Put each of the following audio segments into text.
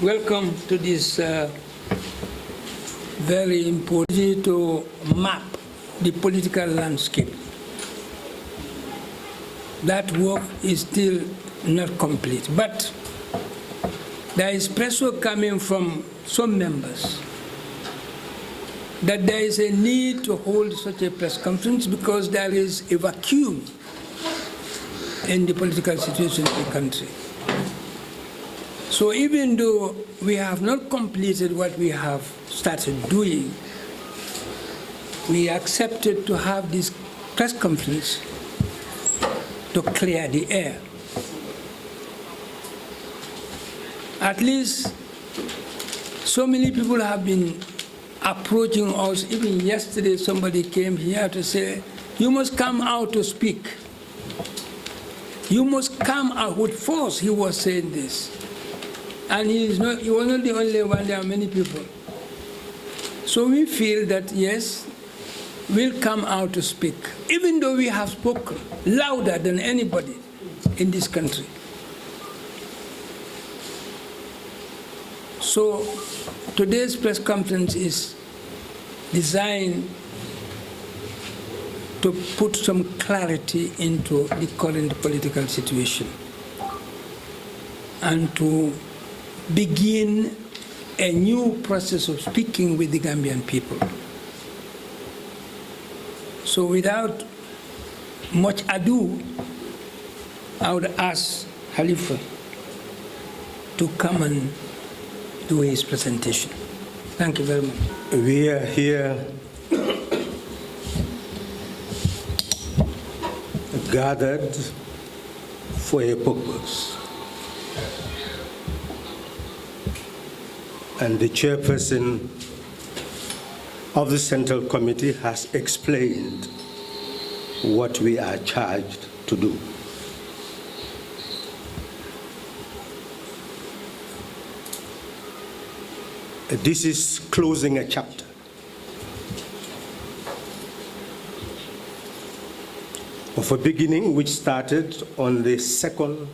Welcome to this very important to map the political landscape. That work is still not complete, but there is pressure coming from some members that there is a need to hold such a press conference because there is a vacuum in the political situation in the country. So even though we have not completed what we have started doing, we accepted to have this press conference to clear the air. At least so many people have been approaching us. Even yesterday somebody came here to say, you must come out to speak. You must come out with force, he was saying this. And he was not the only one, there are many people. So we feel that, yes, we'll come out to speak, even though we have spoken louder than anybody in this country. So today's press conference is designed to put some clarity into the current political situation and to begin a new process of speaking with the Gambian people. So without much ado, I would ask Khalifa to come and do his presentation. Thank you very much. We are here gathered for a purpose. And the chairperson of the Central Committee has explained what we are charged to do. This is closing a chapter. Of a beginning which started on the 2nd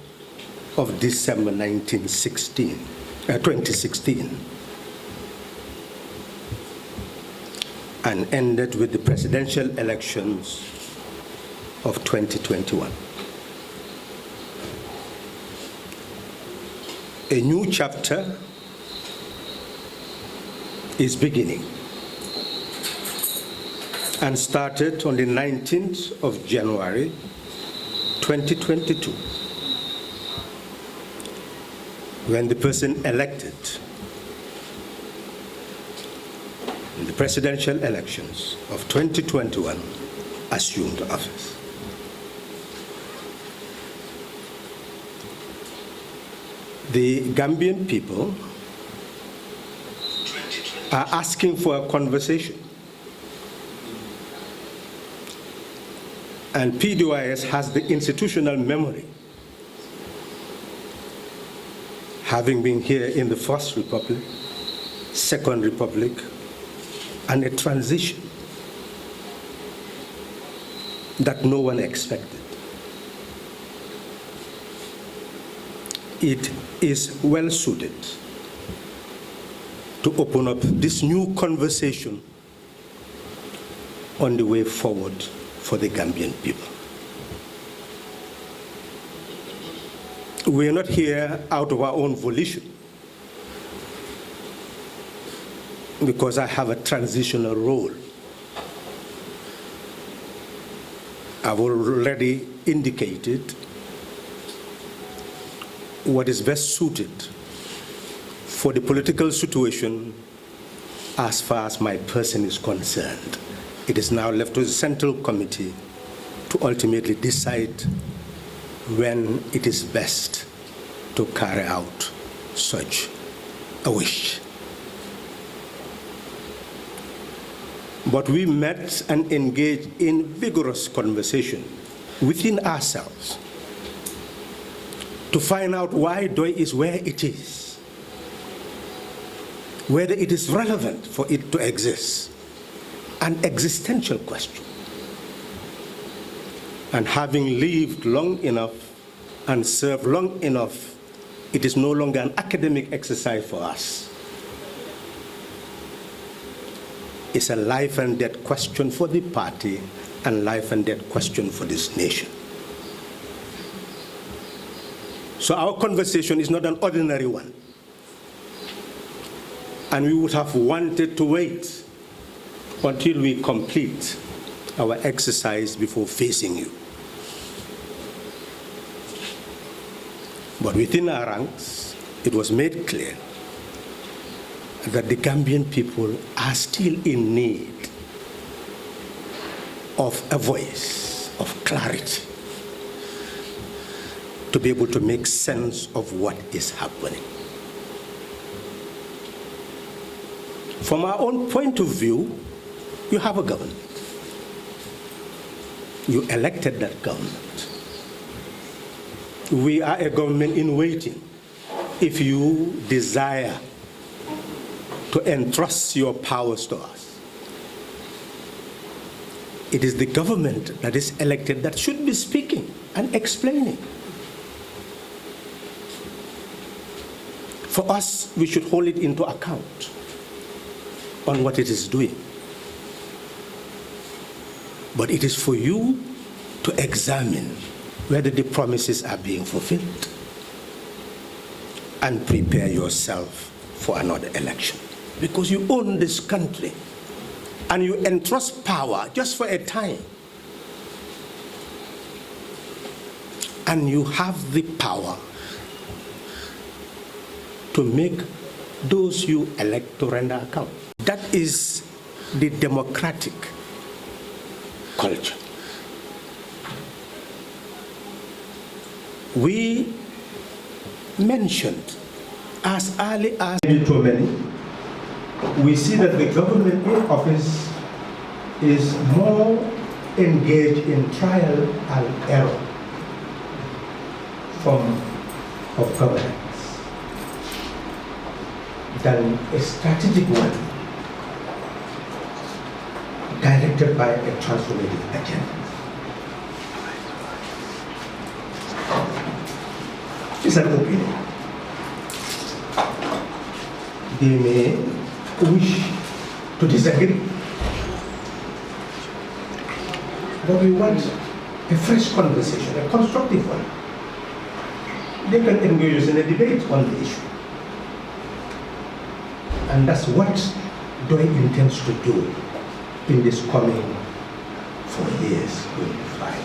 of December 2016. And ended with the presidential elections of 2021. A new chapter is beginning and started on the 19th of January 2022 when the person elected in the presidential elections of 2021 assumed office. The Gambian people are asking for a conversation. And Pdois has the institutional memory, having been here in the First Republic, Second Republic, and a transition that no one expected. It is well suited to open up this new conversation on the way forward for the Gambian people. We are not here out of our own volition because I have a transitional role. I've already indicated what is best suited for the political situation as far as my person is concerned. It is now left to the Central Committee to ultimately decide when it is best to carry out such a wish. But we met and engaged in vigorous conversation within ourselves to find out why Pdois is where it is, whether it is relevant for it to exist, an existential question. And having lived long enough and served long enough It is no longer an academic exercise for us. It's a life and death question for the party and life and death question for this nation. So our conversation is not an ordinary one. And we would have wanted to wait until we complete our exercise before facing you. But within our ranks, it was made clear that the Gambian people are still in need of a voice, of clarity, to be able to make sense of what is happening. From our own point of view, you have a government. You elected that government. We are a government in waiting. If you desire to entrust your powers to us, it is the government that is elected that should be speaking and explaining. For us, we should hold it into account on what it is doing. But it is for you to examine whether the promises are being fulfilled and prepare yourself for another election. Because you own this country and you entrust power just for a time. And you have the power to make those you elect to render account. That is the democratic culture. We mentioned as early as too many, we see that the government in office is more engaged in trial and error form of governance than a strategic one directed by a transformative agenda. It's an opinion. They may wish to disagree, but we want a fresh conversation, a constructive one. They can engage us in a debate on the issue. And that's what Pdois intends to do in this coming 4 years, going to 5.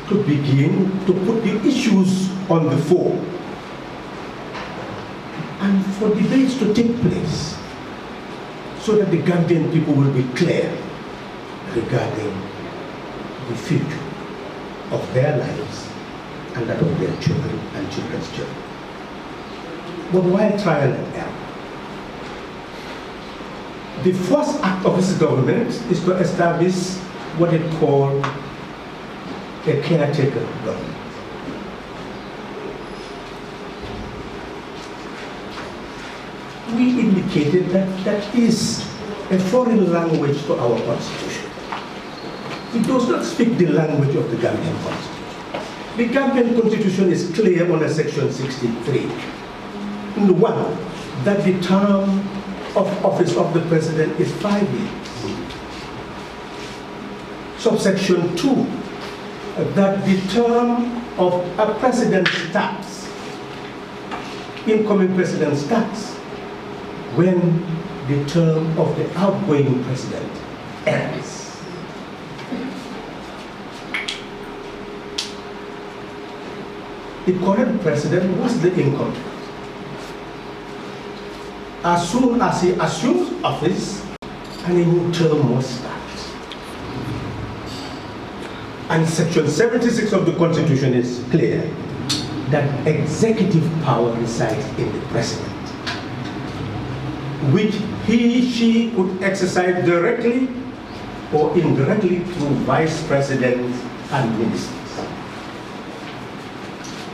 To begin to put the issues on the fore and for debates to take place so that the Gambian people will be clear regarding the future of their lives and that of their children and children's children. But why trial and error? The first act of this government is to establish what it called a caretaker government. We indicated that that is a foreign language to our constitution. It does not speak the language of the Gambian constitution. The Gambian constitution is clear under section 63. One, that the term of office of the president is 5 years. Subsection 2, that the term of a president starts, incoming president starts, when the term of the outgoing president ends. The current president was the incumbent. As soon as he assumes office, a new term must start. And section 76 of the Constitution is clear that executive power resides in the president, which she could exercise directly or indirectly through vice presidents and ministers.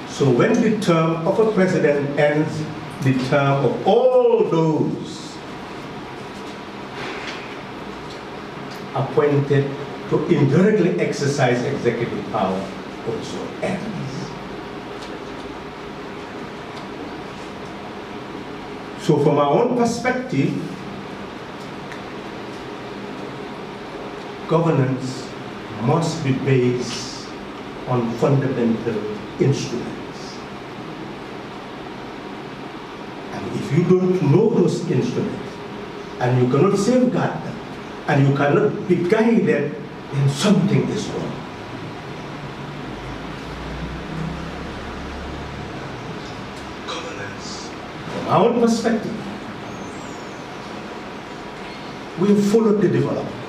So when the term of a president ends, the term of all those appointed to indirectly exercise executive power also ends. So from our own perspective, governance must be based on fundamental instruments. And if you don't know those instruments, and you cannot safeguard them, and you cannot be guided, then something is wrong. Governance. From our own perspective, we have followed the development.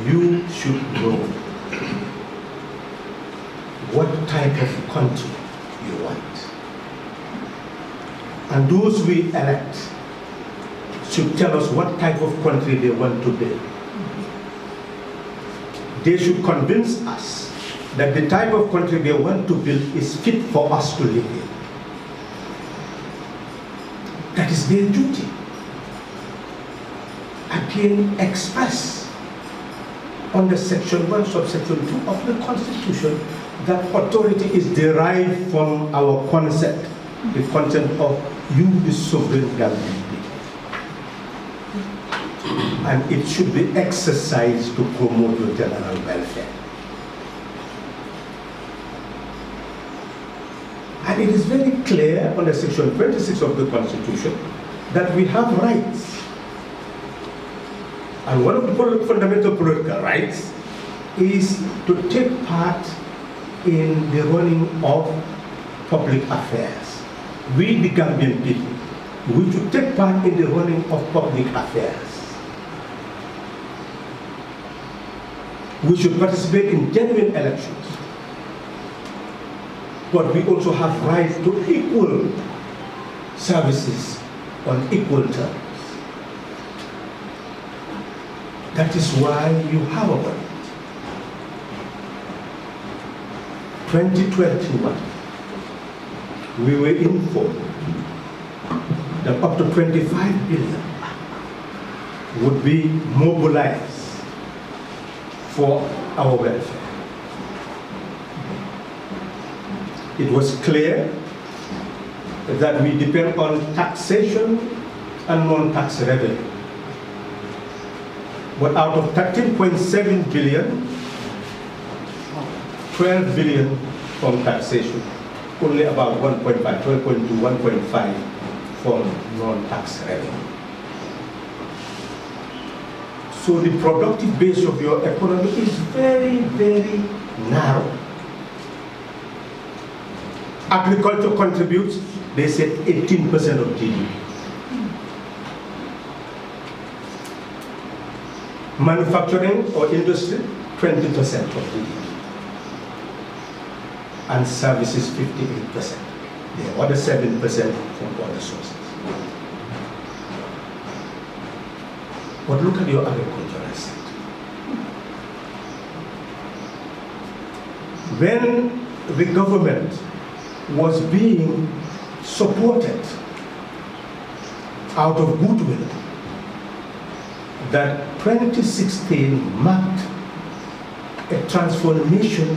You should know what type of country you want. And those we elect should tell us what type of country they want to build. They should convince us that the type of country they want to build is fit for us to live in. That is their duty. Again, express under Section 1, subsection 2 of the Constitution that authority is derived from our concept, the concept of you, the sovereign Gambian people. And it should be exercised to promote your general welfare. And it is very clear under Section 26 of the Constitution that we have rights. And one of the fundamental political rights is to take part in the running of public affairs. We, the Gambian people, we should take part in the running of public affairs. We should participate in genuine elections. But we also have rights to equal services on equal terms. That is why you have a budget. 2021, we were informed that up to 25 billion would be mobilized for our welfare. It was clear that we depend on taxation and non-tax revenue. But out of 13.7 billion, 12 billion from taxation, only about 1.5, 12.2, 1.5 from non-tax revenue. So the productive base of your economy is very, very narrow. Agriculture contributes, they said, 18% of GDP. Manufacturing or industry, 20% of GDP. And services, 58%. The other 7% from other sources. But look at your agricultural sector. When the government was being supported out of goodwill, that 2016 marked a transformation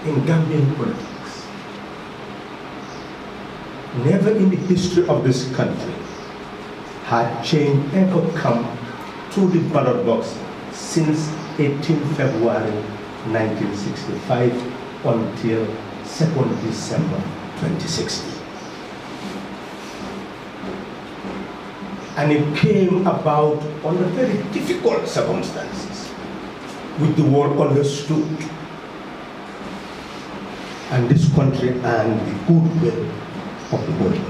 in Gambian politics. Never in the history of this country had change ever come through the ballot box since 18 February 1965 until 2nd December 2016. And it came about under very difficult circumstances, which the world understood. And this country earned the goodwill of the world.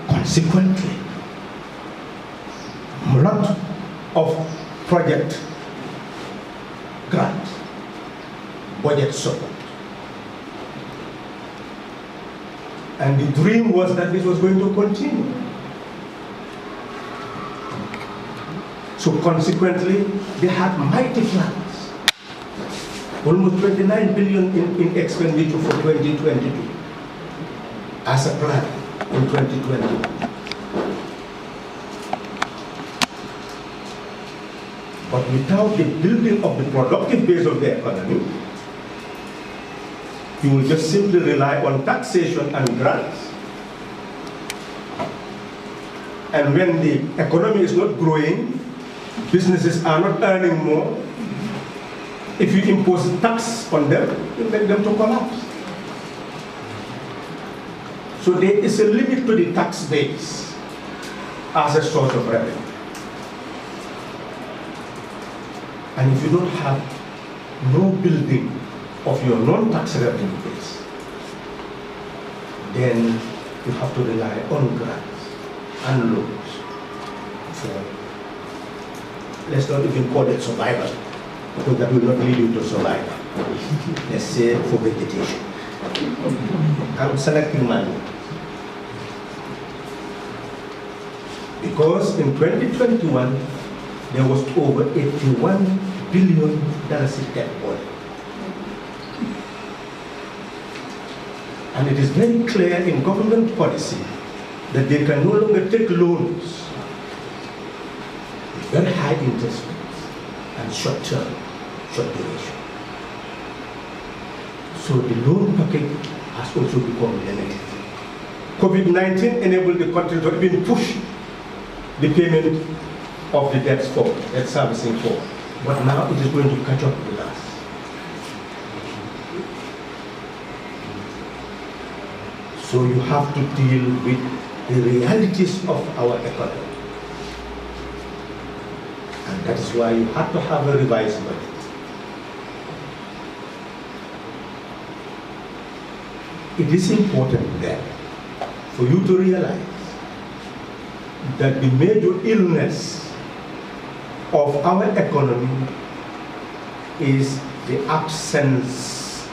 Consequently, a lot of project grant, budget support. And the dream was that this was going to continue. So consequently, they had mighty plans. Almost 29 billion in expenditure for 2022 as a plan in 2020. But without the building of the productive base of the economy, You will just simply rely on taxation and grants. And when the economy is not growing, businesses are not earning more, if you impose tax on them, you make them to collapse. So there is a limit to the tax base as a source of revenue. And if you don't have no building of your non-tax revenue base, then you have to rely on grants and loans for, let's not even call it survival, because that will not lead you to survival. Let's say for vegetation. I'm selecting my word. Because in 2021, there was over $81 billion in debt oil. And it is very clear in government policy that they can no longer take loans with very high interest rates and short duration. So the loan package has also become limited. COVID-19 enabled the country to even push the payment of the debts forward, debt servicing forward. But now it is going to catch up with us. So you have to deal with the realities of our economy. And that is why you have to have a revised budget. It is important then for you to realize that the major illness of our economy is the absence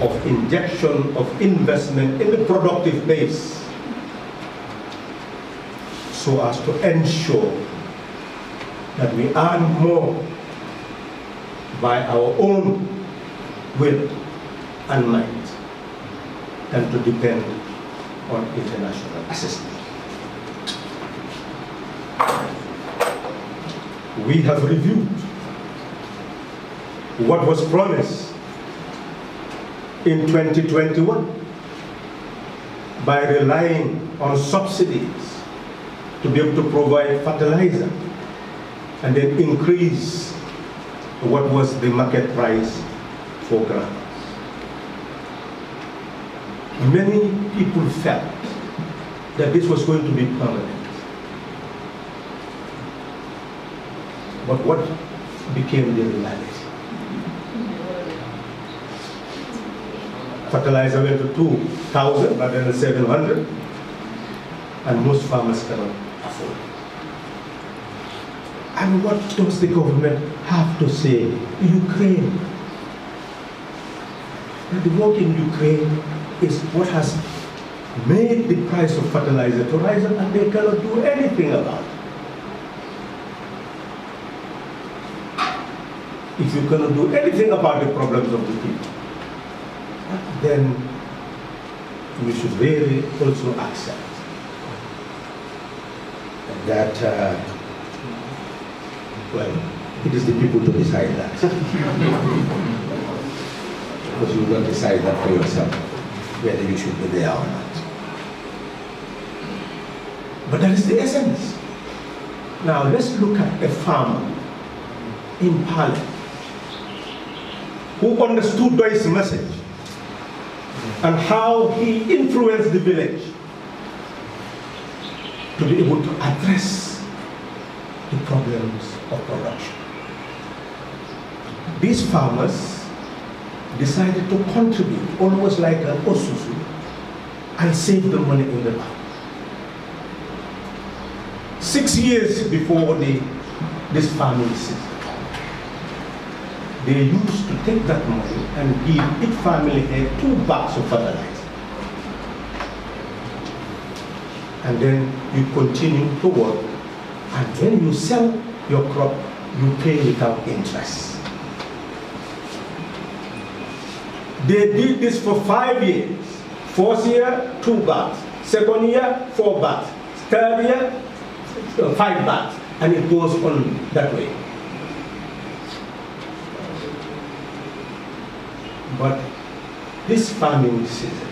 of injection of investment in the productive base, so as to ensure that we earn more by our own will and might than to depend on international assistance. We have reviewed what was promised in 2021 by relying on subsidies to be able to provide fertilizer and then increase what was the market price for grants. Many people felt that this was going to be permanent. But what became the reality? Fertilizer went to 2,000 rather than 700, and most farmers cannot afford it. And what does the government have to say? Ukraine. The war in Ukraine is what has made the price of fertilizer to rise up, and they cannot do anything about it. If you cannot do anything about the problems of the people, then we should really also accept that, well, it is the people to decide that. Because you will not decide that for yourself, whether you should be there or not. But that is the essence. Now let's look at a farmer in Parliament who understood Pdois' message and how he influenced the village to be able to address the problems of production. These farmers decided to contribute almost like an osusu and save the money in the bank. 6 years before this farming season, they used to take that money and give each family here 2 bags of fertilizer. And then you continue to work, and when you sell your crop, you pay without interest. They did this for 5 years. First year, 2 bags. Second year, 4 bags. Third year, 5 bags. And it goes on that way. But this farming season,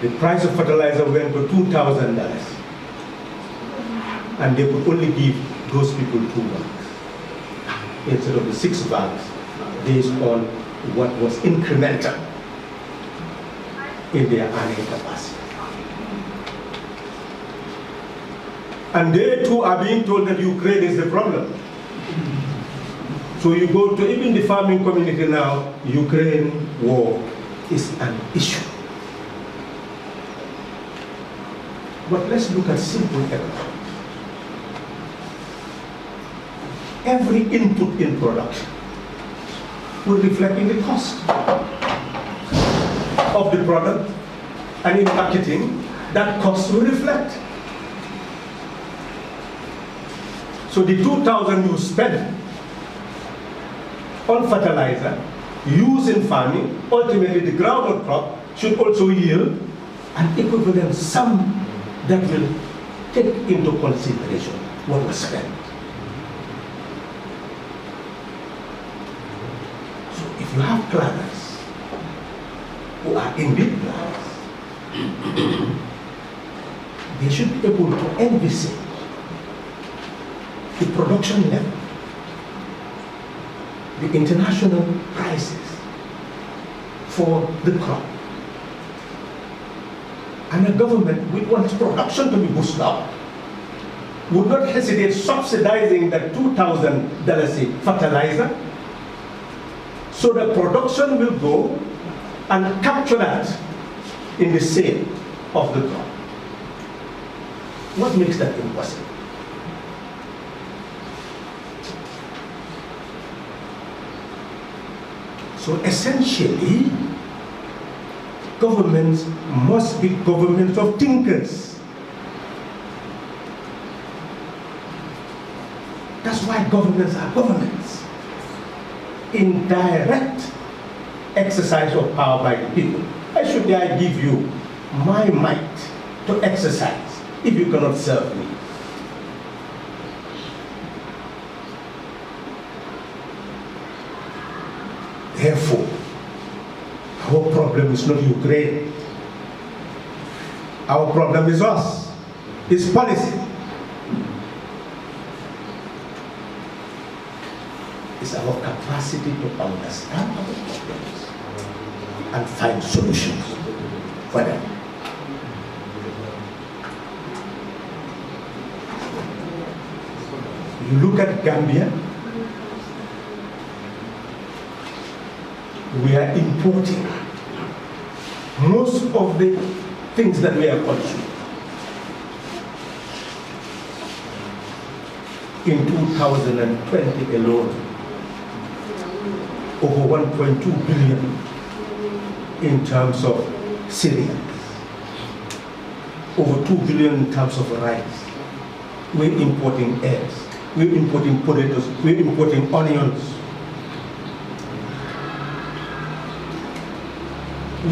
the price of fertilizer went to $2,000, and they could only give those people 2 bags instead of the 6 bags, based on what was incremental in their earning capacity. And they too are being told that Ukraine is the problem. So you go to even the farming community now, Ukraine war is an issue. But let's look at simple economics. Every input in production will reflect in the cost of the product, and in marketing, that cost will reflect. So the 2,000 you spend on fertilizer used in farming, ultimately the groundnut crop should also yield an equivalent sum that will take into consideration what was spent. So if you have planners who are indeed planners, they should be able to envisage the production level, the international prices for the crop. And a government which wants production to be boosted up would not hesitate subsidizing that $2,000 fertilizer, so the production will go and capture that in the sale of the crop. What makes that impossible? So essentially, governments must be governments of thinkers. That's why governments are governments, in direct exercise of power by the people. Why should I give you my might to exercise if you cannot serve me? Therefore, our problem is not Ukraine. Our problem is us. It's policy. It's our capacity to understand our problems and find solutions for them. You look at Gambia, we are importing most of the things that we are consuming. In 2020 alone, over 1.2 billion in terms of cereals, over 2 billion in terms of rice. We're importing eggs, we're importing potatoes, we're importing onions.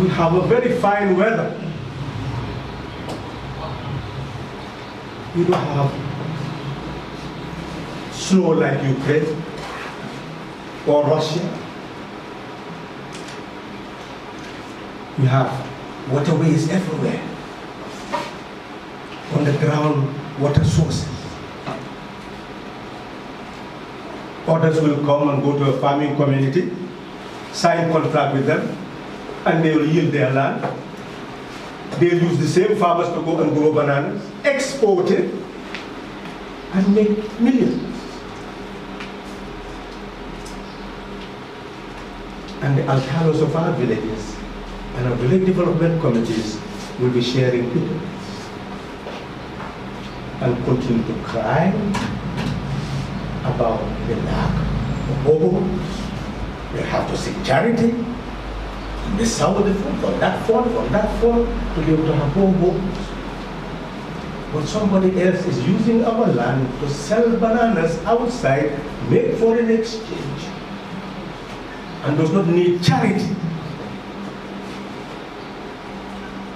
We have a very fine weather. We don't have snow like Ukraine or Russia. We have waterways everywhere, underground water sources. Others will come and go to a farming community, sign contract with them, and they will yield their land. They'll use the same farmers to go and grow bananas, export it, and make millions. And the alcalos of our villages and our village development committees will be sharing people and continue to cry about the lack of homes. They have to seek charity. This south from that fund, to be able to have homes. But somebody else is using our land to sell bananas outside, make foreign exchange, and does not need charity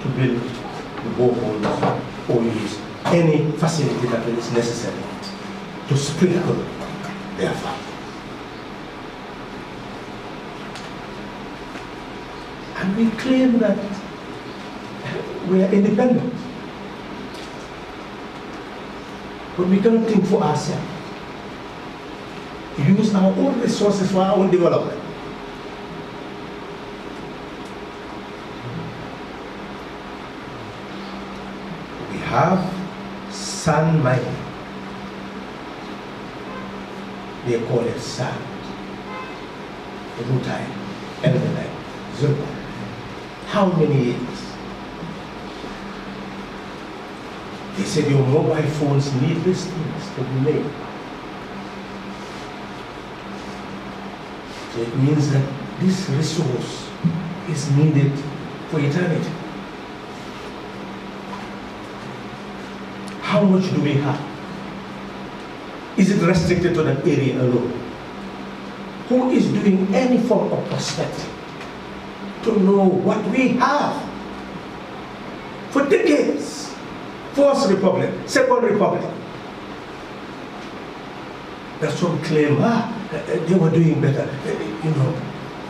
to build the boreholes or use any facility that is necessary to sprinkle their farm. And we claim that we are independent. But we cannot think for ourselves. Use our own resources for our own development. We have sand mining. They call it sand. Rutile, elvenite, zircon. How many years? They said your mobile phones need these things to be made. So it means that this resource is needed for eternity. How much do we have? Is it restricted to that area alone? Who is doing any form of prospecting to know what we have? For decades, First Republic, Second Republic. That's some claim, they were doing better,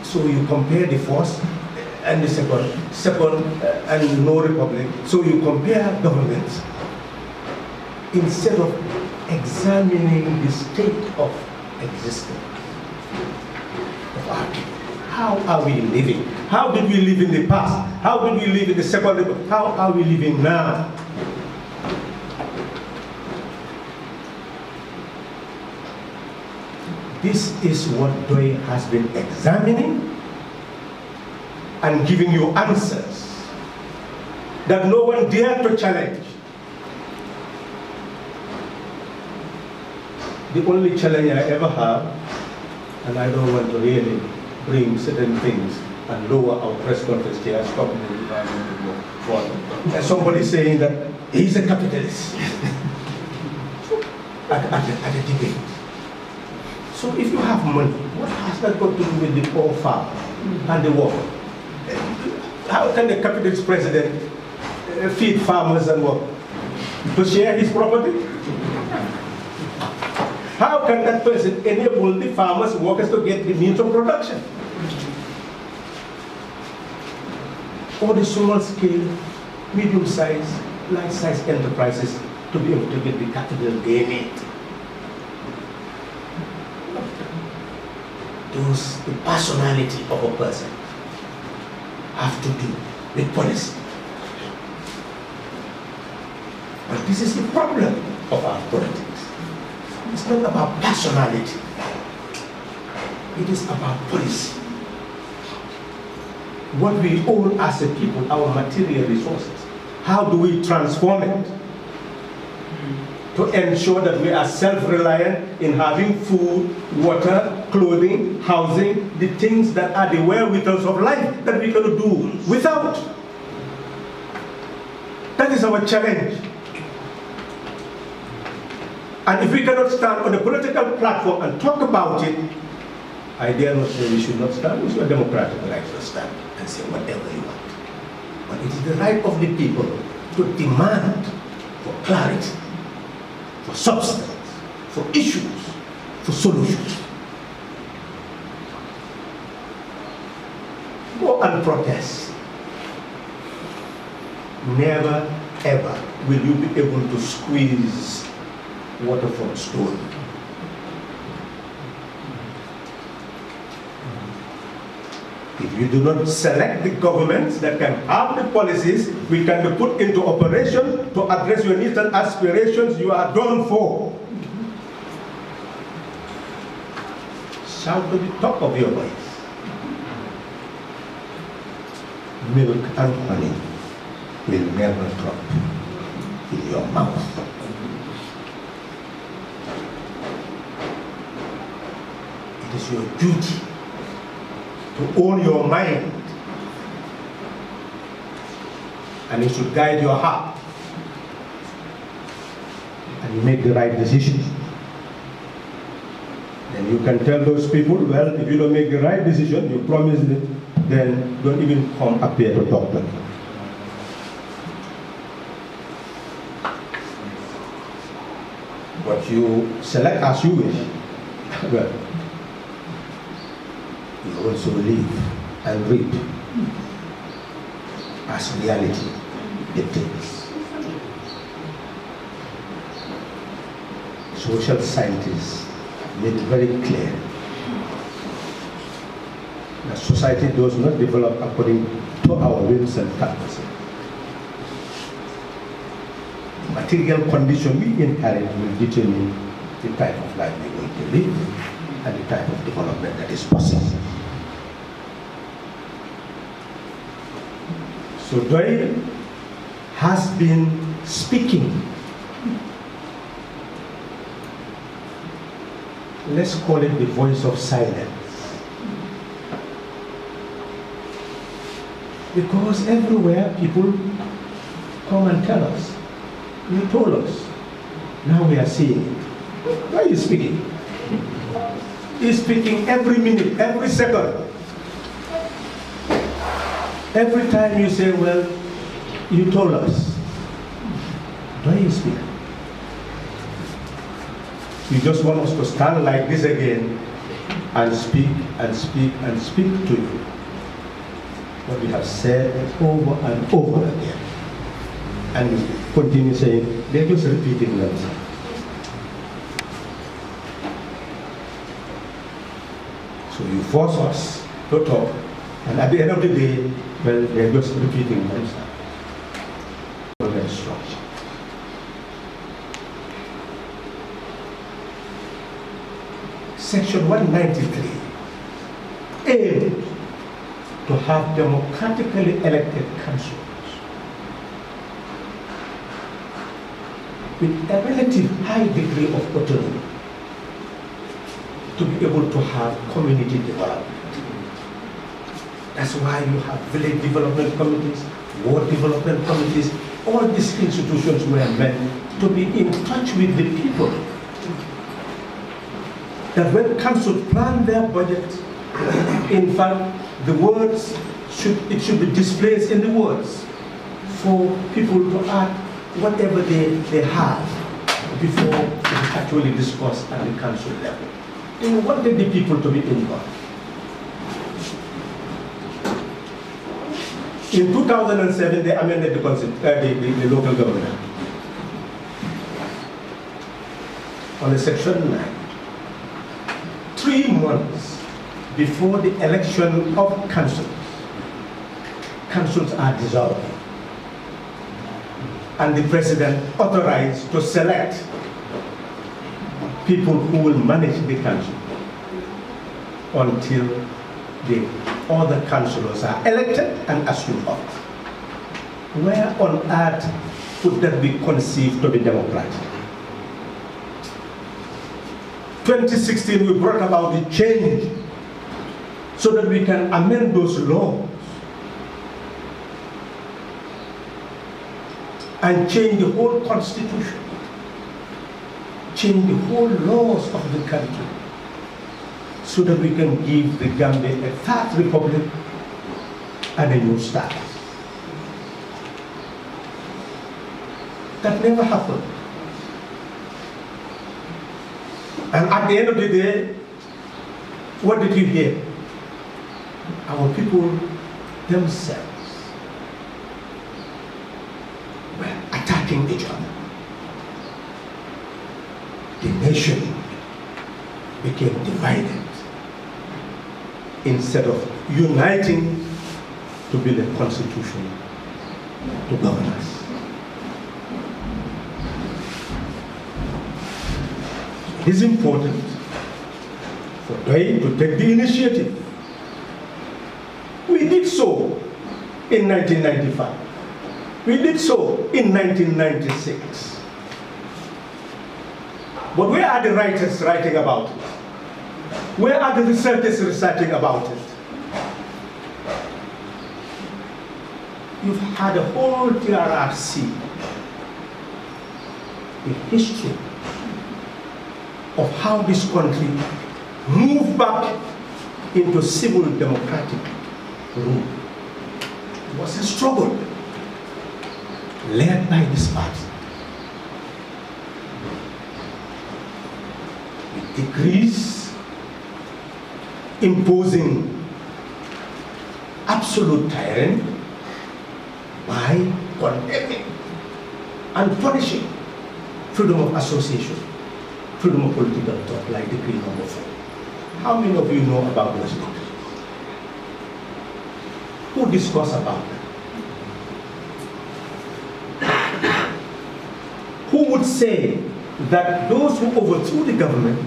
So you compare the first and the second and no republic. So you compare governments instead of examining the state of existence of our people. How are we living? How did we live in the past? How did we live in the Second Republic? How are we living now? This is what Pdois has been examining and giving you answers that no one dared to challenge. The only challenge I ever have, and I don't want to really bring certain things and lower our press conference here, stopping the environment for somebody saying that he's a capitalist at a debate. So if you have money, what has that got to do with the poor farmer and the worker? How can the capitalist president feed farmers and work? To share his property? How can that person enable the farmers, workers to get the means of production? Or the small scale, medium size, large size enterprises to be able to get the capital they need. The personality of a person have to do with policy. But this is the problem of our politics. It's not about personality. It is about policy. What we own as a people, our material resources, how do we transform it to ensure that we are self-reliant in having food, water, clothing, housing, the things that are the wherewithals of life that we cannot do without. That is our challenge. And if we cannot stand on a political platform and talk about it, I dare not say we should not stand. It's your democratic right to stand and say whatever you want. But it is the right of the people to demand for clarity, for substance, for issues, for solutions. Go and protest. Never ever will you be able to squeeze water from stone. If you do not select the governments that can have the policies which can be put into operation to address your needs and aspirations, you are done for. Shout to the top of your voice. Milk and honey will never drop in your mouth. It is your duty to own your mind, and it should guide your heart, and you make the right decision. Then you can tell those people, well, if you don't make the right decision, you promised it, then don't even come up here to talk to me. But you select as you wish, well, you also live and reap as reality dictates. Social scientists made it very clear that society does not develop according to our whims and purposes. The material condition we inherit will determine the type of life we're going to live and the type of development that is possible. So Pdois has been speaking. Let's call it the voice of silence. Because everywhere people come and tell us, you told us, now we are seeing it. Why are you speaking? He's speaking every minute, every second. Every time you say, well, you told us, why are you speaking? You just want us to stand like this again and speak and speak and speak to you what we have said over and over again. And you continue saying, they're just repeating themselves. So you force us to talk, and at the end of the day, well, they're just repeating themselves. Very structure. Section 193 aimed to have democratically elected councils with a relative high degree of autonomy to be able to have community development. That's why you have village development committees, ward development committees. All these institutions were meant to be in touch with the people. That when councils plan their budget, in fact, the words should be displayed in the words for people to add whatever they have before it is actually discussed at the council level. They wanted the people to be involved. In 2007, they amended the local government on the section 9. 3 months before the election of councils, councils are dissolved, and the president authorized to select people who will manage the council until the other councillors are elected and assume office. Where on earth would that be conceived to be democratic? 2016, we brought about the change so that we can amend those laws and change the whole constitution, change the whole laws of the country, so that we can give the Gambia a third republic and a new start. That never happened. And at the end of the day, what did you hear? Our people themselves were attacking each other. The nation became divided instead of uniting to build a constitution to govern us. It is important for Pdois to take the initiative. We did so in 1995. We did so in 1996. But where are the writers writing about it? Where are the researchers researching about it? You've had a whole TRRC, a history of how this country moved back into civil democratic rule. It was a struggle led by this party, with decrees imposing absolute tyranny by condemning and punishing freedom of association, freedom of political thought, like Decree Number 4. How many of you know about those things? Who discuss about that? Who would say that those who overthrew the government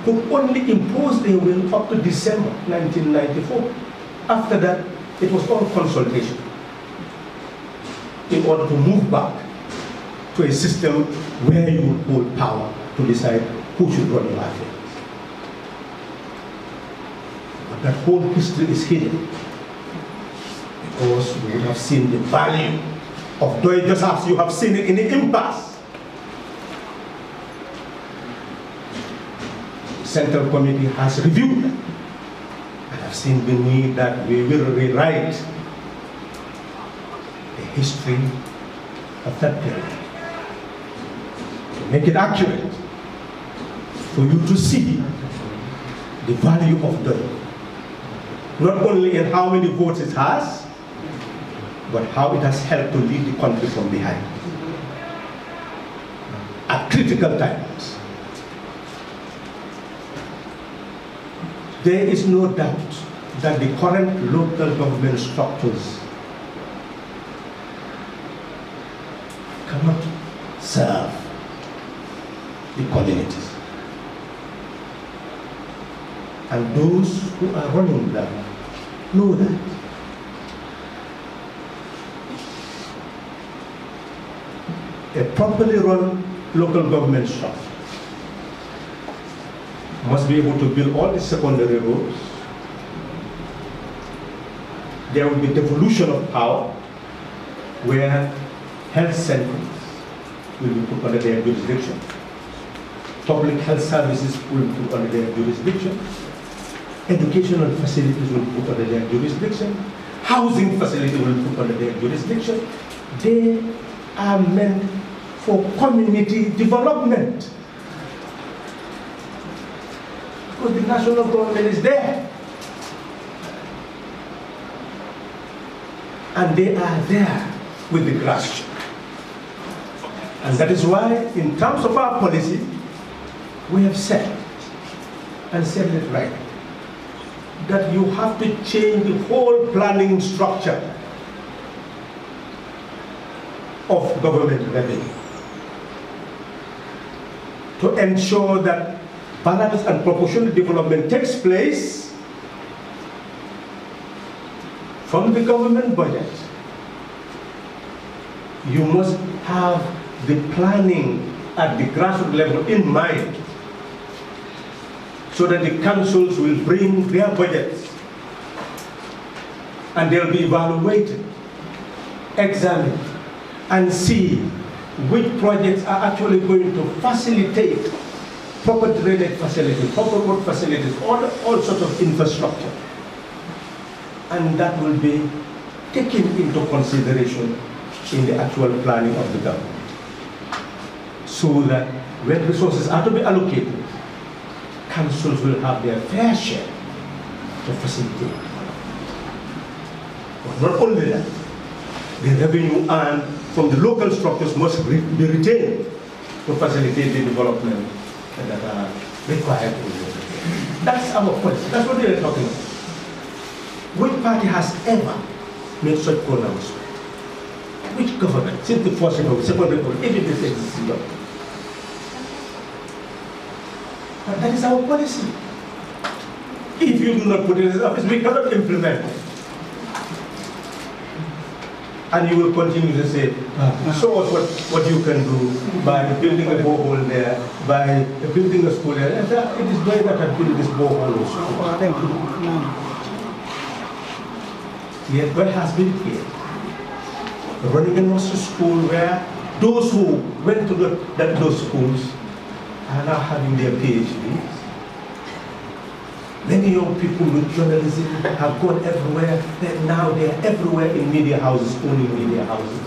could only impose their will up to December 1994? After that, it was all consultation in order to move back to a system where you would hold power to decide who should run your affairs. But that whole history is hidden because you would have seen the value of Pdois just as you have seen it in the impasse. The Central Committee has reviewed that. I have seen the need that we will rewrite the history of that period to make it accurate for you to see the value of Pdois, not only in how many votes it has, but how it has helped to lead the country from behind at critical times. There is no doubt that the current local government structures cannot serve the communities. And those who are running them know that. A properly run local government structure must be able to build all the secondary roads. There will be devolution of power where health centers will be put under their jurisdiction. Public health services will be put under their jurisdiction. Educational facilities will be put under their jurisdiction. Housing facilities will be put under their jurisdiction. They are meant for community development. Because the national government is there. And they are there with the grassroots. And that is why, in terms of our policy, we have said, and said it right, that you have to change the whole planning structure of government revenue to ensure that balanced and proportional development takes place from the government budget. You must have the planning at the grassroots level in mind so that the councils will bring their budgets and they'll be evaluated, examined, and see which projects are actually going to facilitate proper drainage facilities, proper road facilities, all sorts of infrastructure. And that will be taken into consideration in the actual planning of the government. So that when resources are to be allocated, councils will have their fair share to facilitate. But not only that, the revenue earned from the local structures must be retained to facilitate the development that are required. That's our policy. That's what we are talking about. Which party has ever made such pronouncement? Which government, since the first republic, second republic, even this existing government? But that is our policy. If you do not put it in office, we cannot implement it. And you will continue to say, show us what you can do by building a borehole there, by building a school there. It is Pdois that has built this borehole also. Yet Pdois has been here, running a nursery school where those who went to those schools are now having their PhDs. Many young people with journalism have gone everywhere. Now they are everywhere in media houses, owning media houses.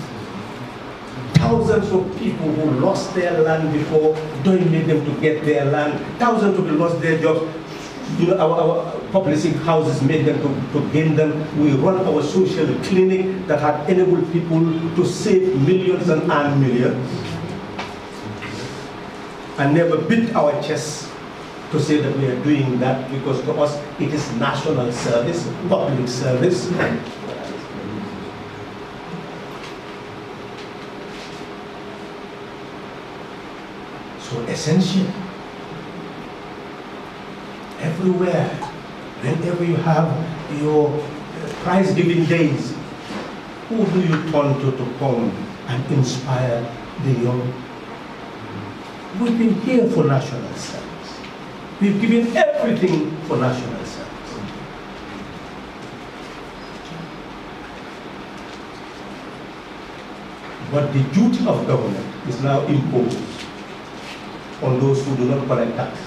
Thousands of people who lost their land before Pdois made them to get their land. Thousands of people lost their jobs. You know, our publishing houses made them to gain them. We run our social clinic that had enabled people to save millions and earn millions. And never beat our chests to say that we are doing that, because to us it is national service, public service. So essential. Everywhere, whenever you have your prize-giving days, who do you turn to come and inspire the young? We've been here for national service. We've given everything for national service. But the duty of government is now imposed on those who do not collect tax.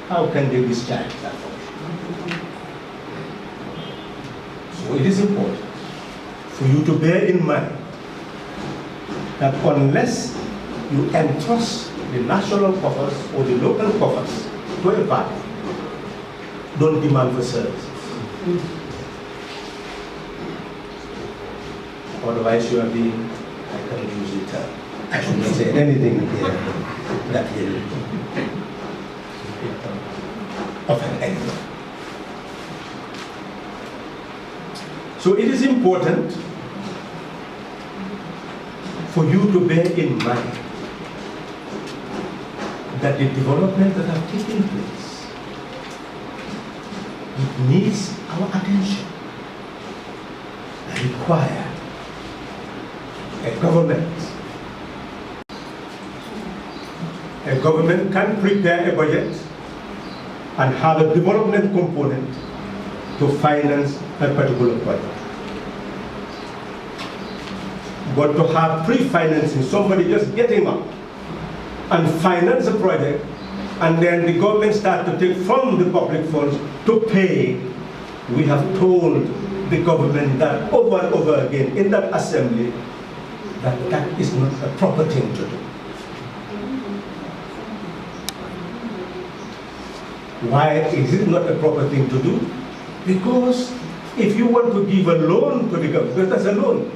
How can they discharge that function? So it is important for you to bear in mind that unless you entrust the national coffers or the local coffers to a party, don't demand for services. Otherwise you are being, I can use the term, I should not say anything here that will offend anyone. So it is important for you to bear in mind that the development that have taken place, it needs our attention. They require a government. A government can prepare a budget and have a development component to finance a particular project. But to have pre-financing, somebody just getting up and finance a project, and then the government start to take from the public funds to pay, we have told the government that over and over again in that assembly that that is not a proper thing to do. Why is it not a proper thing to do? Because if you want to give a loan to the government, because that's a loan,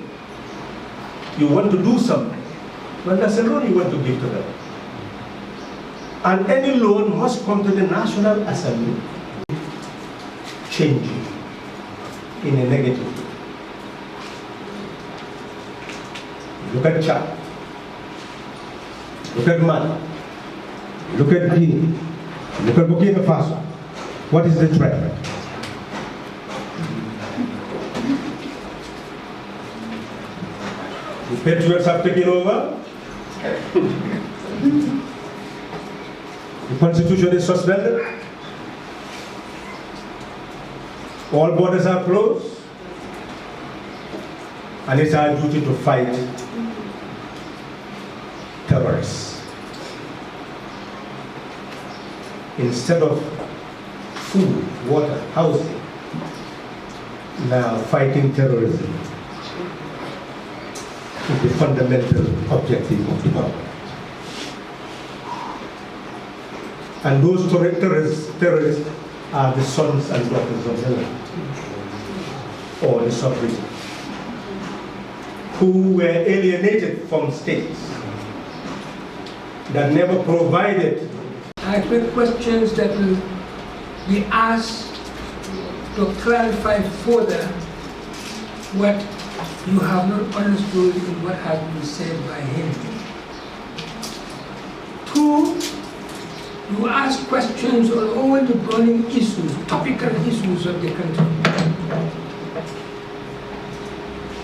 you want to do something, well, that's a loan you want to give to them. And any loan must come to the National Assembly, changing in a negative way. Look at Chad, look at Mali, look at Guinea, look at Burkina Faso. What is the trend? The patriots have taken over. The constitution is suspended. All borders are closed. And it's our duty to fight terrorists. Instead of food, water, housing, now fighting terrorism is the fundamental objective of the government. And those terrorists are the sons and daughters of the land, or the suffering, who were alienated from states that never provided. I expect questions that will be asked to clarify further what you have not understood in what has been said by him. Two, you ask questions on all the burning issues, topical issues of the country,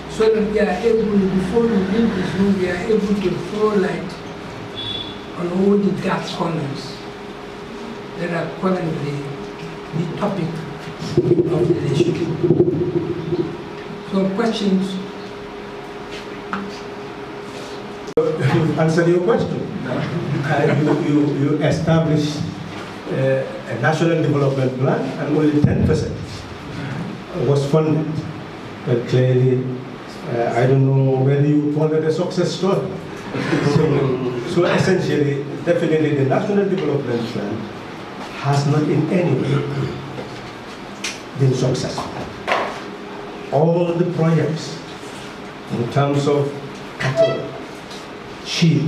so that we are able, before we leave this room, we are able to throw light on all the dark corners that are currently the topic of the nation. So questions? To answer your question, you established a national development plan and only 10% was funded. But clearly, I don't know whether you call it a success story. So essentially, definitely the national development plan has not in any way been successful. All the projects in terms of cattle, sheep,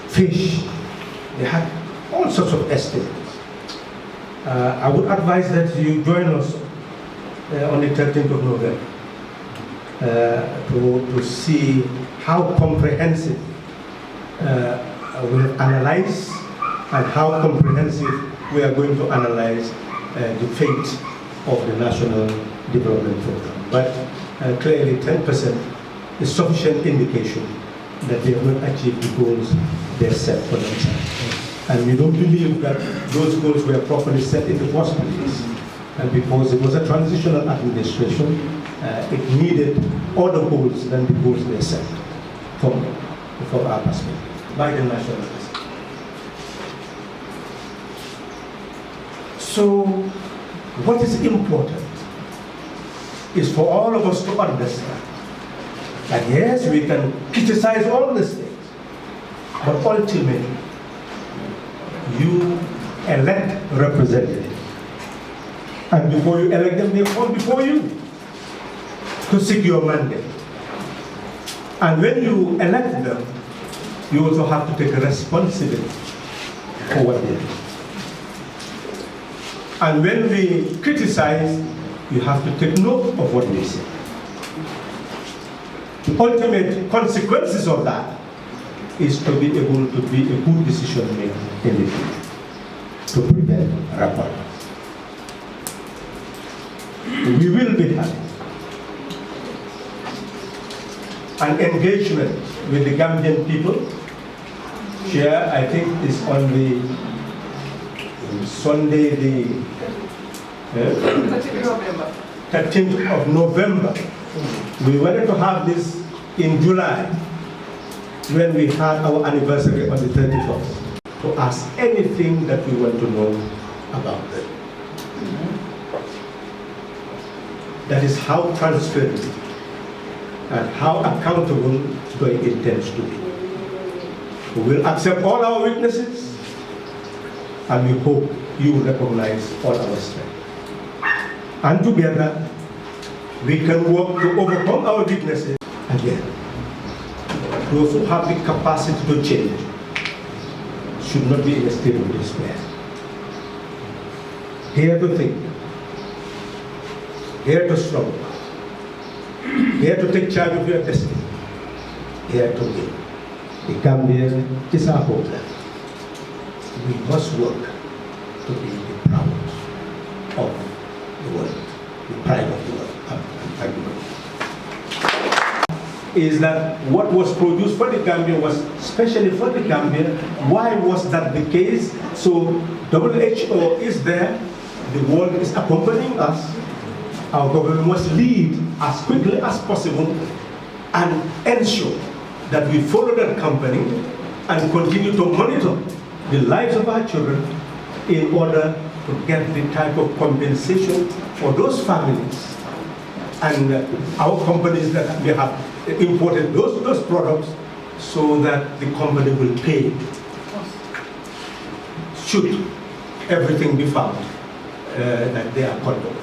fish, they had all sorts of estates. I would advise that you join us on the 13th of November to see how comprehensive we have analyzed and how comprehensive we are going to analyze the fate of the National Development Program. But clearly 10% is sufficient indication that they have not achieved the goals they set for themselves. And we don't believe that those goals were properly set in the first place. And because it was a transitional administration, it needed other goals than the goals they set from our perspective by the National Assembly. So, what is important is for all of us to understand that yes, we can criticize all these things, but ultimately, you elect representatives. And before you elect them, they come before you to seek your mandate. And when you elect them, you also have to take a responsibility for what they do. And when we criticize, you have to take note of what we say. The ultimate consequences of that is to be able to be a good decision maker in the future, to prevent recurrence. We will be having an engagement with the Gambian people. Here, I think, is on the Sunday, the 13th of November. We wanted to have this in July, when we had our anniversary on the 31st, to ask anything that we want to know about them. That is how transparent and how accountable Pdois intends to be. We will accept all our weaknesses, and we hope you will recognize all our strength. And together, we can work to overcome our weaknesses again. Those who have the capacity to change should not be in a state of despair. Here to think, here to struggle, here to take charge of your destiny, here to win. The Gambia is our hope. We must work to be the proud of the world, the pride of the world. Is that what was produced for the Gambia was specially for the Gambia? Why was that the case? So WHO is there, the world is accompanying us. Our government must lead as quickly as possible and ensure that we follow that company and continue to monitor the lives of our children in order to get the type of compensation for those families and our companies that we have imported those products, so that the company will pay should everything be found that they are condemned.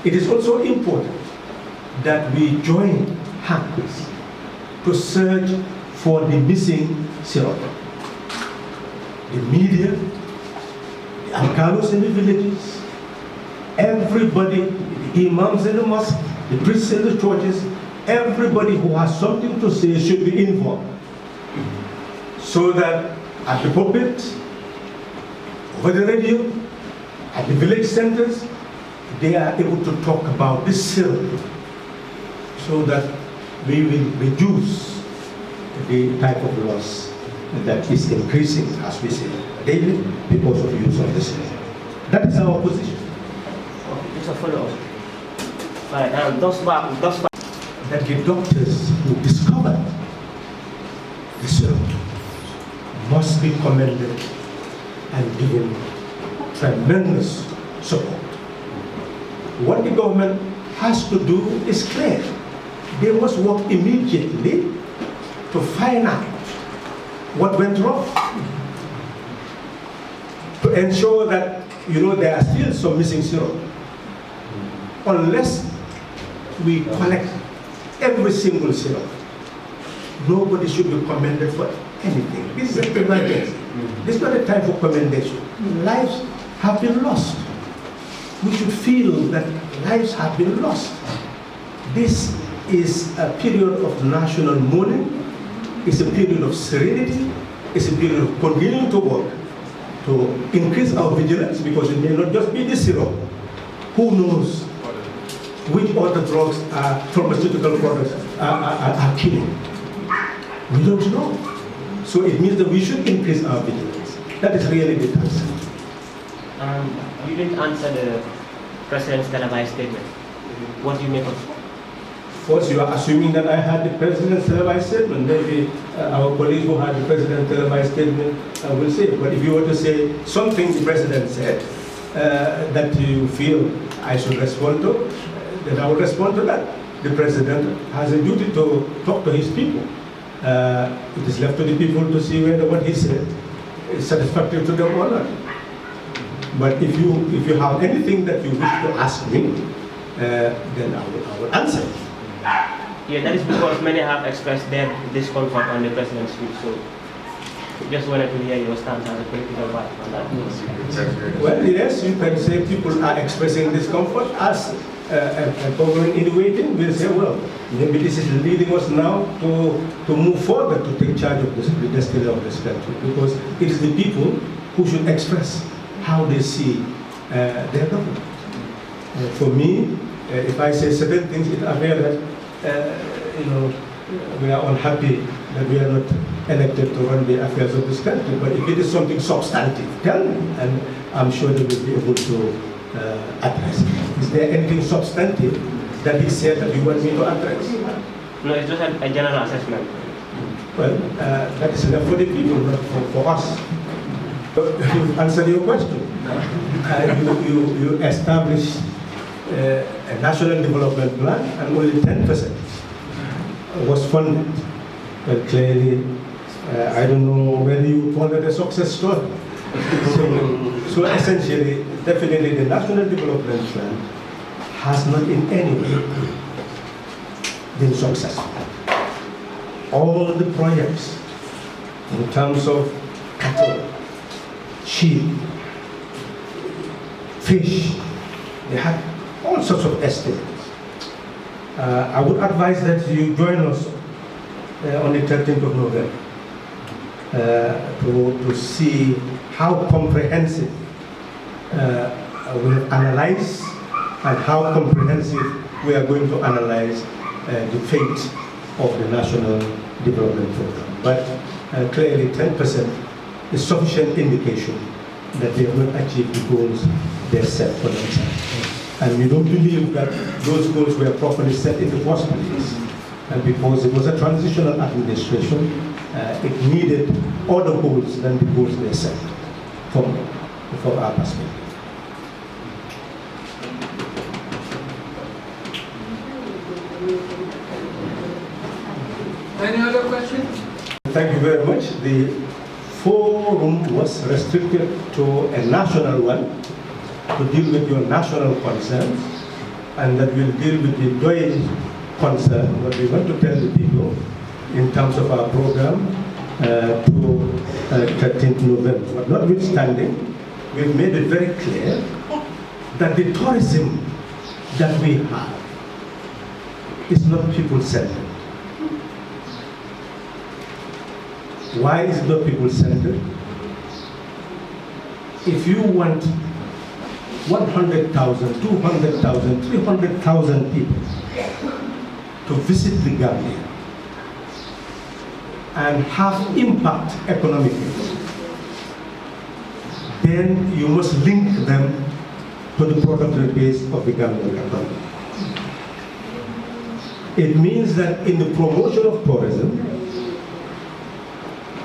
It is also important that we join hands to search for the missing syrup. The media, the alcalos in the villages, everybody, the imams in the mosque, the priests in the churches, everybody who has something to say should be involved, so that at the pulpit, over the radio, at the village centers, they are able to talk about this syrup, so that we will reduce the type of loss that is increasing, as we say, daily because of use of this syrup. That is our position. Just a follow-up. Right, that the doctors who discovered the syrup must be commended and given tremendous support. What the government has to do is clear. They must work immediately to find out what went wrong. to ensure that, there are still some missing syrup. Unless we collect every single syrup, nobody should be commended for anything. This is an emergency. This is not a time for commendation. Lives have been lost. We should feel that lives have been lost. This is a period of national mourning. It's a period of serenity. It's a period of continuing to work to increase our vigilance, because it may not just be the syrup. Who knows which other drugs are pharmaceutical products are killing? We don't know. So it means that we should increase our vigilance. That is really the answer. You didn't answer the President's televised statement. What do you make of it? First, you are assuming that I had the President's televised statement. Maybe our colleagues who had the President's televised statement will say. But if you were to say something the President said that you feel I should respond to, then I will respond to that. The President has a duty to talk to his people. It is left to the people to see whether what he said is satisfactory to them or not. But if you have anything that you wish to ask me, then I will answer. Yeah, that is because many have expressed their discomfort on the President's speech. So just wanted to hear your stance as a political party on that. Well, yes, you can say people are expressing discomfort. As a government in waiting will say, well, maybe this is leading us now to move forward to take charge of the destiny of this country, because it is the people who should express how they see their government. For me, if I say certain things, it appears that we are unhappy that we are not elected to run the affairs of this country. But if it is something substantive, tell me, and I'm sure they will be able to address it. Is there anything substantive that he said that you want me to address? No, it's just a general assessment. Well, that is enough for the people, not for us. To answer your question, you established a national development plan, and only 10% was funded. But clearly, I don't know whether you call it a success story. So essentially, definitely the national development plan has not in any way been successful. All the projects in terms of cattle, sheep, fish, they had all sorts of estimates. I would advise that you join us on the 13th of November to see how comprehensive we have analyzed and how comprehensive we are going to analyze the fate of the National Development Program. But clearly 10% is sufficient indication that they have not achieved the goals they set for themselves. And we don't believe that those goals were properly set in the first place. And because it was a transitional administration, it needed other goals than the goals they set from our perspective. Any other question? Thank you very much. The forum was restricted to a national one, to deal with your national concerns, and that will deal with the Pdois concern, what we want to tell the people in terms of our program to 13th November. But notwithstanding, we've made it very clear that the tourism that we have is not people-centered. Why is it not people-centered? If you want 100,000, 200,000, 300,000 people to visit the Gambia and have impact economically, then you must link them to the productive base of the Gambian economy. It means that in the promotion of tourism,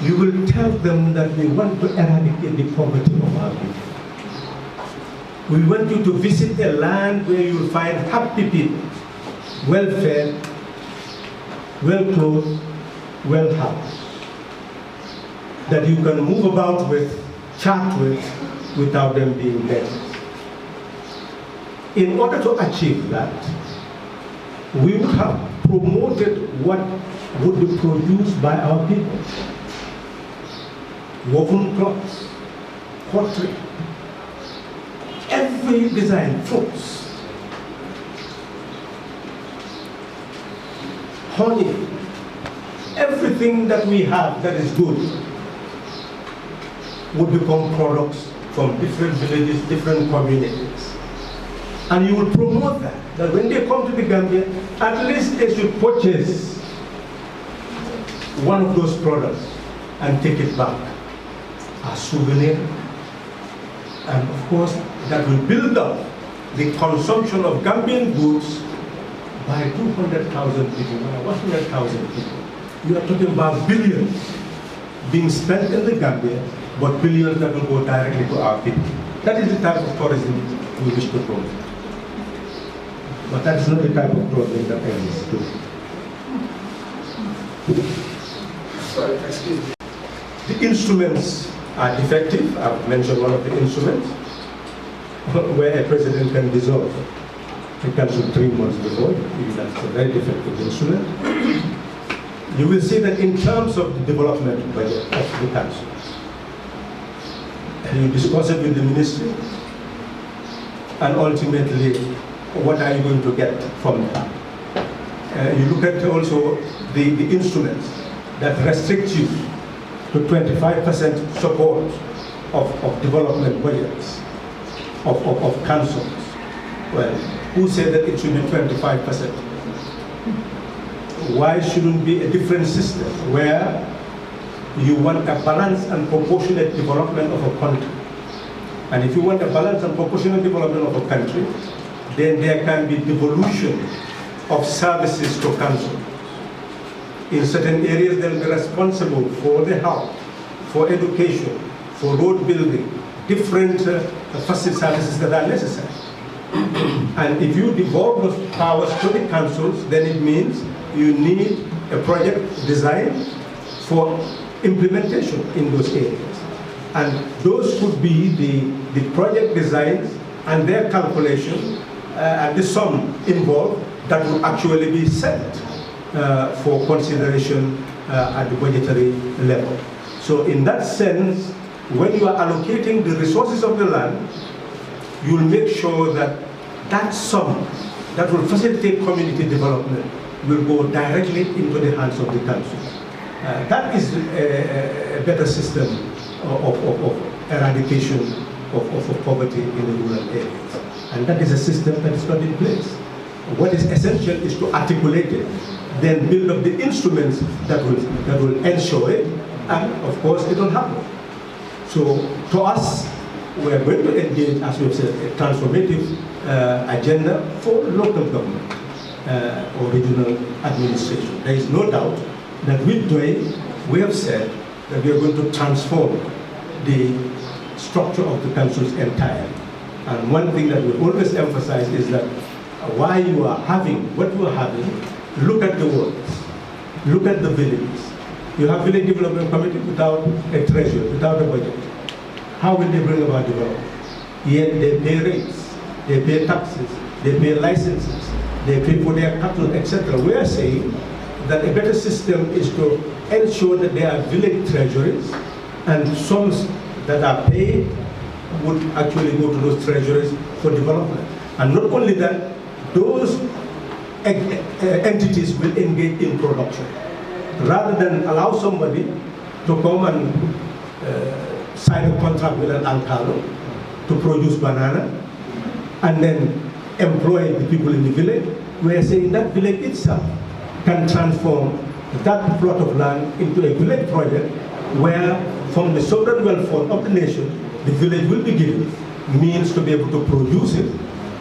you will tell them that we want to eradicate the poverty of our people. We want you to visit a land where you will find happy people, well-fed, well-clothed, well-housed, that you can move about with, chat with, without them being met. In order to achieve that, we would have promoted what would be produced by our people. Woven cloths, pottery, every design, fruits, honey, everything that we have that is good would become products from different villages, different communities. And you will promote that when they come to the Gambia, at least they should purchase one of those products and take it back as souvenir. And of course, that will build up the consumption of Gambian goods by 200,000 people, by 100,000 people. You are talking about billions being spent in the Gambia, but billions that will go directly to our people. That is the type of tourism we wish to promote. But that is not the type of tourism that exists today. Sorry, excuse me. The instruments are defective. I've mentioned one of the instruments where a president can dissolve the council 3 months before. That's a very defective instrument. You will see that in terms of the development budget of the council, you discuss it with the ministry, and ultimately, what are you going to get from that? You look at also the instruments that restrict you to 25% support of development budgets of councils. Well, who said that it should be 25%? Why shouldn't be a different system where you want a balanced and proportionate development of a country? And if you want a balanced and proportionate development of a country, then there can be devolution of services to council. In certain areas, they'll be responsible for the health, for education, for road building, different facility services that are necessary. And if you devolve those powers to the councils, then it means you need a project designed for implementation in those areas. And those could be the project designs and their calculation and the sum involved that will actually be set for consideration at the budgetary level. So in that sense, when you are allocating the resources of the land, you will make sure that that sum that will facilitate community development will go directly into the hands of the council. That is a better system of eradication of poverty in the rural areas. And that is a system that is not in place. What is essential is to articulate it, then build up the instruments that will ensure it, and of course it will happen. So to us, we are going to engage, as we've said, a transformative agenda for local government or regional administration. There is no doubt that with Pdois, we have said that we are going to transform the structure of the councils entirely. And one thing that we always emphasize is that while you are having what you are having, look at the works, look at the villages. You have village development committee without a treasury, without a budget. How will they bring about development? Yet they pay rates, they pay taxes, they pay licenses, they pay for their cattle, etc. We are saying that a better system is to ensure that there are village treasuries, and sums that are paid would actually go to those treasuries for development. And not only that, those entities will engage in production. Rather than allow somebody to come and sign a contract with an alcalde to produce banana and then employ the people in the village, we are saying that village itself can transform that plot of land into a village project where from the sovereign wealth fund of the nation, the village will be given means to be able to produce it,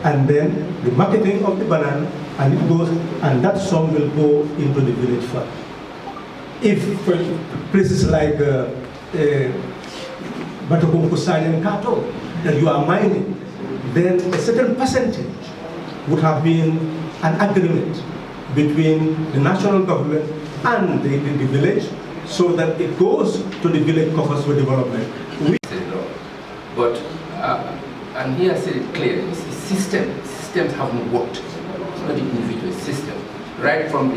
and then the marketing of the banana, and it goes, and that sum will go into the village fund. If places like Batokumkusani and Kato, that you are mining, then a certain percentage would have been an agreement between the national government and the village, so that it goes to the village coffers for development. But and he has said it clearly, it's a system. Systems haven't worked. It's not an individual system. Right from the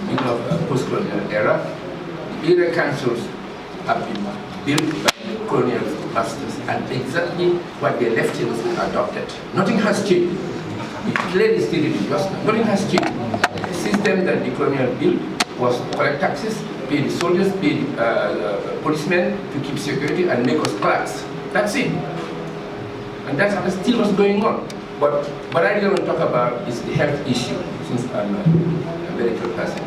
beginning of post-colonial era, the area councils have been built by the colonial masters, and exactly what they left here was adopted. Nothing has changed. The clearly stated in Johnson, nothing has changed. The system that the colonial built was collect taxes, pay the soldiers, pay the policemen to keep security, and make us clerks. That's it. And that's still what's going on. But what I really want to talk about is the health issue, since I'm a medical person.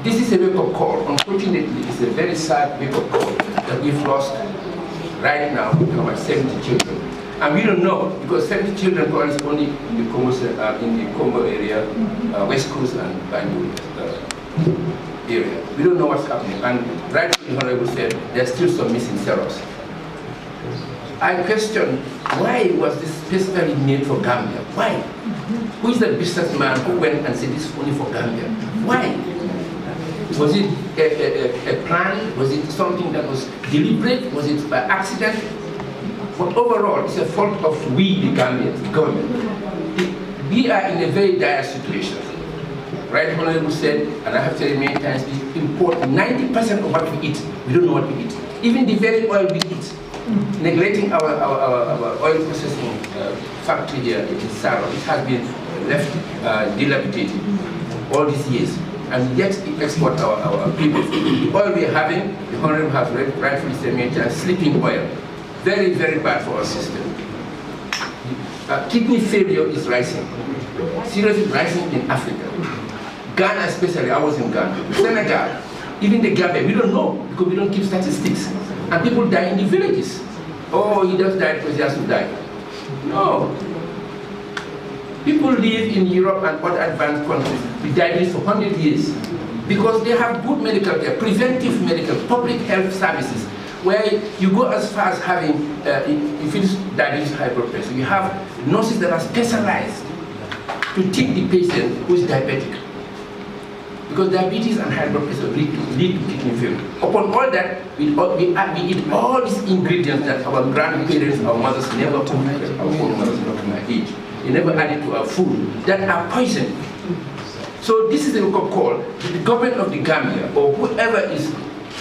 This is a wake-up call. Unfortunately, it's a very sad wake-up call that we've lost right now about 70 children. And we don't know, because 70 children probably is only in the Congo area, West Coast and Banjul area. We don't know what's happening. And right, the Honorable said, there's still some missing zeros. I question, why was this specifically made for Gambia? Why? Who is that businessman who went and said this is only for Gambia? Why? Was it a plan? Was it something that was deliberate? Was it by accident? But overall, it's a fault of we, the Gambians, the government. We are in a very dire situation. Right, Honorable said, and I have said it many times, we import 90% of what we eat. We don't know what we eat. Even the very oil we eat. Neglecting our oil processing factory here in Saro, it has been left dilapidated all these years, and yet we export our people. The oil we are having, the Honorable has rightfully said many times, sleeping oil. Very, very bad for our system. Kidney failure is rising. Seriously rising in Africa. Ghana especially, I was in Ghana. Senegal, even the Gambia, we don't know because we don't keep statistics. And people die in the villages. Oh, he just died because he has to die. No. People live in Europe and other advanced countries with diabetes for 100 years because they have good medical care, preventive medical, public health services, where you go as far as having, if it's diabetes, high blood pressure, you have nurses that are specialized to treat the patient who is diabetic. Because diabetes and high blood pressure lead to kidney failure. Upon all that, we eat all these ingredients that our grandparents, our mothers never put, our own mothers not to my age. They never added to our food that are poison. So this is a wake-up call to the government of the Gambia or whoever is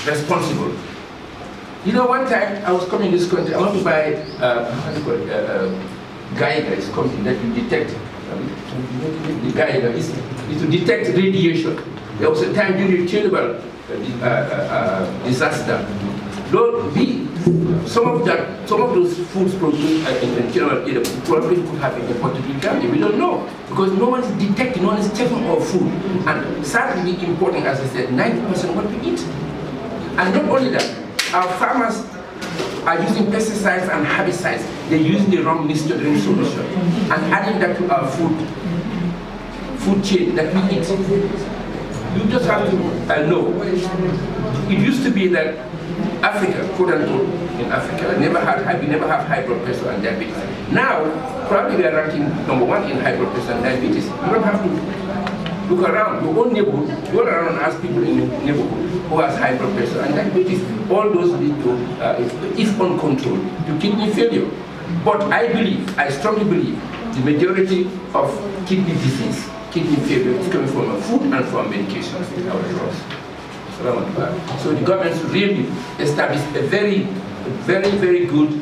responsible. You know, one time I was coming to this country, I want to buy Geiger, it's something that you detect. The Geiger is to detect radiation. There was a time during the Chernobyl disaster. Some of those foods produced in Chernobyl probably could have been imported in Gambia. We don't know because no one is detecting, no one is checking our food. And sadly, we importing, as I said, 90% of what we eat. And not only that, our farmers are using pesticides and herbicides. They're using the wrong mixture-drink solution and adding that to our food chain that we eat. You just have to know. It used to be that Africa, quote unquote, in Africa, we never have high blood pressure and diabetes. Now, probably we are ranking #1 in high blood pressure and diabetes. You don't have to look around your own neighborhood. Go around and ask people in your neighborhood who has high blood pressure and diabetes. All those lead to, if uncontrolled, to kidney failure. But I strongly believe, the majority of kidney disease, kidney failure is coming from food and from medications, our drugs. So the government should really establish a very, very good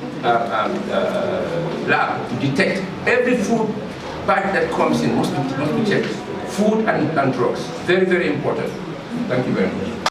lab to detect every food bag that comes in must be checked. Food and drugs, very, very important. Thank you very much.